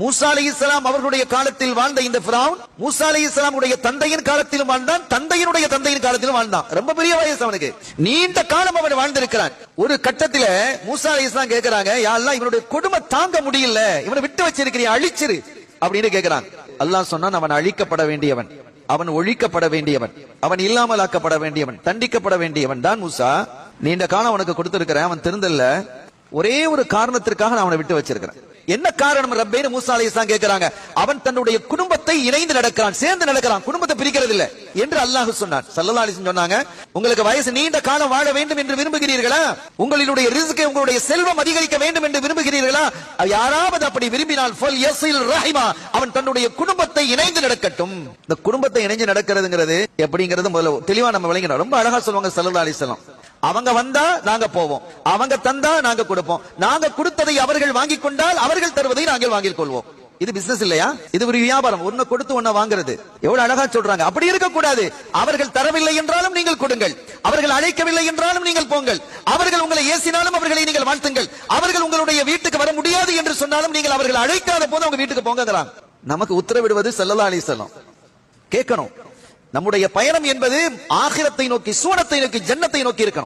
மூசா அலைஹிஸ்ஸலாம் அவர்களுடைய காலத்தில் வாழ்ந்த இந்த ஃபிரௌன் மூசா அலைஹிஸ்ஸலாமுடைய தந்தையின் காலத்திலும் வாழ்ந்தான், தந்தையினுடைய தந்தையின் காலத்திலும் வாழ்ந்தான். ரொம்ப பெரிய வயசு அவனுக்கு, நீண்ட காலம் அவன் வாழ்ந்திருக்கிறான். ஒரு கட்டத்தில் மூசா அலைஹிஸ்ஸலாம் கேட்கிறாங்க, யா அல்லாஹ் இவனுடைய கொடுமை தாங்க முடியல, இவனை விட்டு வச்சிருக்கிறீ, அழிச்சிரு அப்படின்னு கேட்கிறான். அல்லாஹ் சொன்னான், அவன் அழிக்கப்பட வேண்டியவன், அவன் ஒழிக்கப்பட வேண்டியவன், அவன் இல்லாமல் ஆக்கப்பட வேண்டியவன், தண்டிக்கப்பட வேண்டியவன் தான் மூசா. நீண்ட காலம் அவனுக்கு கொடுத்திருக்கிறேன், அவன் திருந்தல்ல, ஒரே ஒரு காரணத்திற்காக நான் அவனை விட்டு வச்சிருக்கிறேன். என்ன காரணம் ரப்பேன்னு மூசா அலைஹிஸ்ஸலாம் கேட்கிறாங்க. அவன் தன்னுடைய குடும்பத்தை இணைந்து நடக்கிறான், சேர்ந்து நடக்கிறான், குடும்பத்தை பிரிக்கிறது இல்ல என்று அல்லாஹ் சொன்னான். ஸல்லல்லாஹு அலைஹி வஸல்லம் சொன்னாங்க, உங்களுக்கு வயசு நீண்ட காலம் வாழ வேண்டும் என்று விரும்புகிறீர்களா, உங்களுடைய ரிஸ்கை உங்களுடைய செல்வம் அதிகரிக்க வேண்டும் என்று விரும்புகிறீர்களா, யாராவது அப்படி விரும்பினால் ஃபல் யஸில் ரஹிமா, அவன் தன்னுடைய குடும்பத்தை இணைந்து நடக்கட்டும். இந்த குடும்பத்தை இணைந்து நடக்கிறதுங்கிறது எப்படிங்கிறது முதல்ல தெளிவா நம்ம விளங்கணும். ரொம்ப அழகா சொல்லுவாங்க ஸல்லல்லாஹு அலைஹி வஸல்லம், அவங்க வந்தா நாங்க போவோம், அவங்க தந்தா நாங்க கொடுப்போம், நாங்க கொடுத்ததை அவர்கள் வாங்கிக் கொண்டால் அவர்கள் தருவதை நாங்கள் வாங்கிக் கொள்வோம். இது பிசினஸ் இல்லையா, இது ஒரு வியாபாரம், ஒன்ன கொடுத்து ஒன்ன வாங்குறது. எவ்வளவு அழகா சொல்றாங்க. அப்படி இருக்க கூடாது. அவர்கள் தரவில்லை என்றாலும் நீங்கள் கொடுங்கள், அவர்கள் அழைக்கவில்லை என்றாலும் நீங்கள் போங்கள், அவர்கள் உங்களை ஏசினாலும் அவர்களை நீங்கள் வாழ்த்துங்கள், அவர்கள் உங்களுடைய வீட்டுக்கு வர முடியாது என்று சொன்னாலும் நீங்கள் அவர்கள் அழைக்காத போது அவங்க வீட்டுக்கு போங்கிறாங்க. நமக்கு உத்தரவிடுவது ஸல்லல்லாஹு அலைஹி வஸல்லம். கேட்கணும், நம்முடைய பயணம் என்பது ஆகிரத்தை நோக்கி, சூனத்தை நோக்கி, ஜன்னத்தை நோக்கி இருக்கணும்.